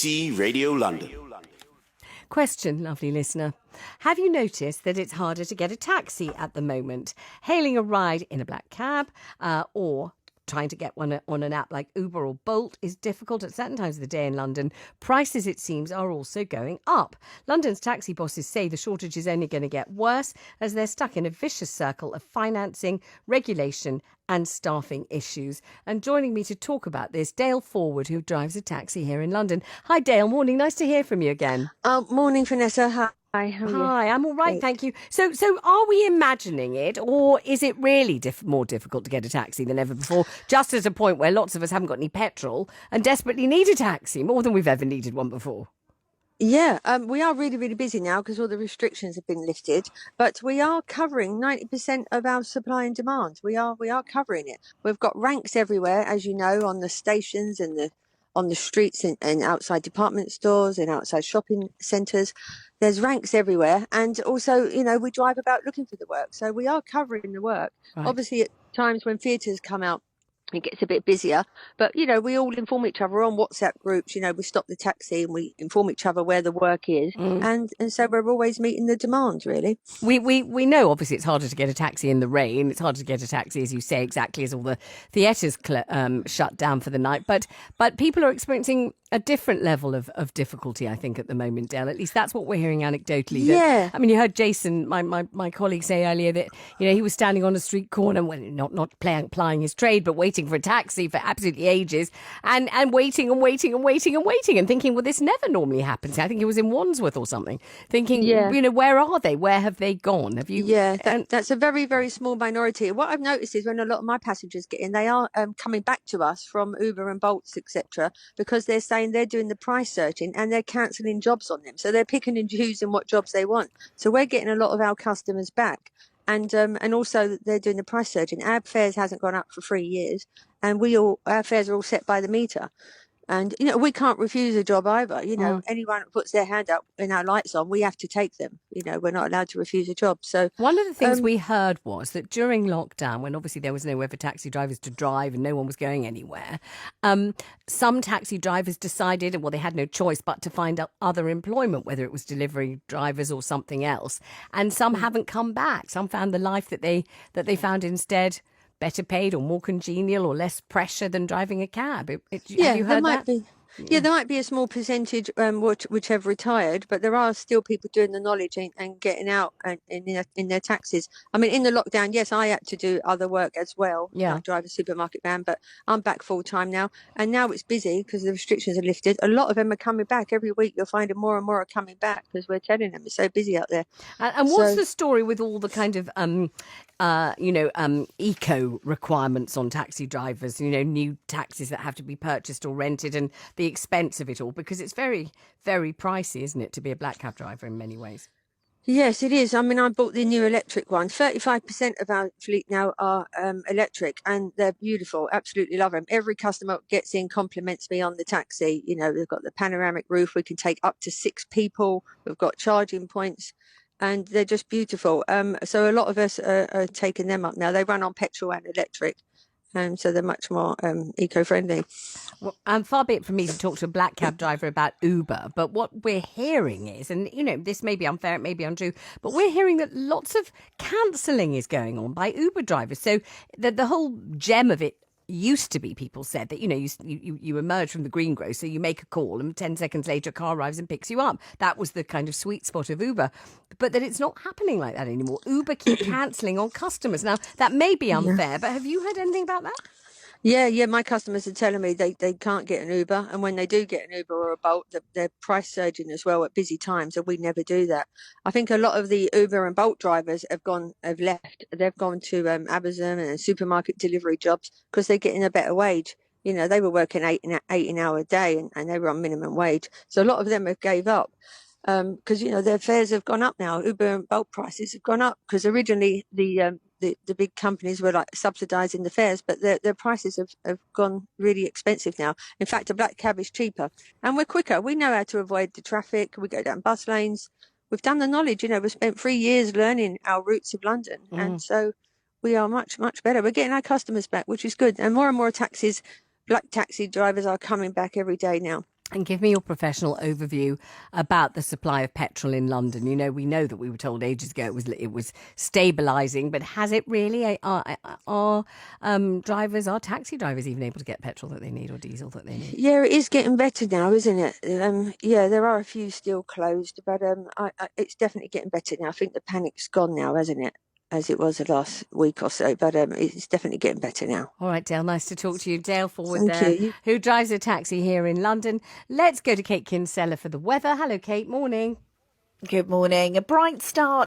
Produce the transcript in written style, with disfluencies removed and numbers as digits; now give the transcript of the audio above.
Radio London. Question, lovely listener. Have you noticed that it's harder to get a taxi at the moment? Hailing a ride in a black cab or trying to get one on an app like Uber or Bolt is difficult at certain times of the day in London. Prices, it seems, are also going up. London's taxi bosses say the shortage is only going to get worse as they're stuck in a vicious circle of financing, regulation and staffing issues. And joining me to talk about this, Dale Forwood, who drives a taxi here in London. Hi, Dale. Morning. Nice to hear from you again. Morning, Vanessa. Hi, how are you? Hi, I'm all right, thank you. So are we imagining it, or is it really more difficult to get a taxi than ever before, just at a point where lots of us haven't got any petrol and desperately need a taxi, more than we've ever needed one before? Yeah, we are really, really busy now because all the restrictions have been lifted, but we are covering 90% of our supply and demand. We are covering it. We've got ranks everywhere, as you know, on the stations and on the streets and outside department stores and outside shopping centres. There's ranks everywhere. And also, we drive about looking for the work. So we are covering the work. Right. Obviously, at times when theatres come out, it gets a bit busier, but we all inform each other on WhatsApp groups. We stop the taxi and we inform each other where the work is, and so we're always meeting the demand, really. We know obviously it's harder to get a taxi in the rain. It's harder to get a taxi, as you say, exactly as all the theatres shut down for the night. But people are experiencing a different level of difficulty, I think, at the moment, Dale. At least that's what we're hearing anecdotally. Yeah. I mean, you heard Jason, my colleague, say earlier that he was standing on a street corner, not plying his trade, but waiting for a taxi for absolutely ages, and waiting and thinking, well, this never normally happens. I think it was in Wandsworth or something. Thinking, where are they? Where have they gone? Have you? Yeah, that's a very, very small minority. What I've noticed is when a lot of my passengers get in, they are coming back to us from Uber and Bolts, etc., because they're saying they're doing the price searching and they're cancelling jobs on them. So they're picking and choosing what jobs they want. So we're getting a lot of our customers back. And also they're doing the price searching. Our fares hasn't gone up for 3 years, and our fares are all set by the meter. And, we can't refuse a job either. Anyone that puts their hand up and our lights on, we have to take them. We're not allowed to refuse a job. So one of the things we heard was that during lockdown, when obviously there was nowhere for taxi drivers to drive and no one was going anywhere, some taxi drivers decided, well, they had no choice but to find other employment, whether it was delivery drivers or something else. And some haven't come back. Some found the life that they found instead better paid or more congenial or less pressure than driving a cab. Have you heard that? Yeah, there might be a small percentage which have retired, but there are still people doing the knowledge and getting out in their taxis. I mean, in the lockdown, yes, I had to do other work as well. Yeah. I drive a supermarket van, but I'm back full time now. And now it's busy because the restrictions are lifted. A lot of them are coming back every week. You'll find more and more are coming back because we're telling them it's so busy out there. And what's the story with all the kind of eco requirements on taxi drivers, new taxis that have to be purchased or rented and the expense of it all, because it's very, very pricey, isn't it, to be a black cab driver in many ways? Yes, it is. I mean, I bought the new electric one. 35% of our fleet now are electric, and they're beautiful. Absolutely love them. Every customer gets in compliments me on the taxi. They've got the panoramic roof. We can take up to 6 people. We've got charging points, and they're just beautiful. So a lot of us are taking them up now. They run on petrol and electric. So they're much more eco-friendly. Well, far be it from me to talk to a black cab driver about Uber, but what we're hearing is, and this may be unfair, it may be untrue, but we're hearing that lots of cancelling is going on by Uber drivers. So the whole gem of it used to be, people said that you emerge from the greengrocer, you make a call, and 10 seconds later a car arrives and picks you up. That was the kind of sweet spot of Uber, but that it's not happening like that anymore. Uber keep cancelling on customers. Now that may be unfair, but have you heard anything about that? Yeah, my customers are telling me they can't get an Uber, and when they do get an Uber or a Bolt, they're price surging as well at busy times, and we never do that. I think a lot of the Uber and Bolt drivers have left. They've gone to Amazon and supermarket delivery jobs because they're getting a better wage. They were working 18-hour a day, and they were on minimum wage. So a lot of them have gave up because their fares have gone up now. Uber and Bolt prices have gone up because originally the big companies were like subsidising the fares, but their prices have gone really expensive now. In fact, a black cab is cheaper and we're quicker. We know how to avoid the traffic. We go down bus lanes. We've done the knowledge. We've spent 3 years learning our routes of London. And so we are much, much better. We're getting our customers back, which is good. And more taxis, black taxi drivers are coming back every day now. And give me your professional overview about the supply of petrol in London. You know, we know that we were told ages ago it was stabilising, but has it really? Are taxi drivers even able to get petrol that they need or diesel that they need? Yeah, it is getting better now, isn't it? Yeah, there are a few still closed, but it's definitely getting better now. I think the panic's gone now, hasn't it? As it was the last week or so, but it's definitely getting better now. All right, Dale, nice to talk to you. Dale Forwood Thank there, you. who drives a taxi here in London. Let's go to Kate Kinsella for the weather. Hello, Kate. Morning. Good morning. A bright start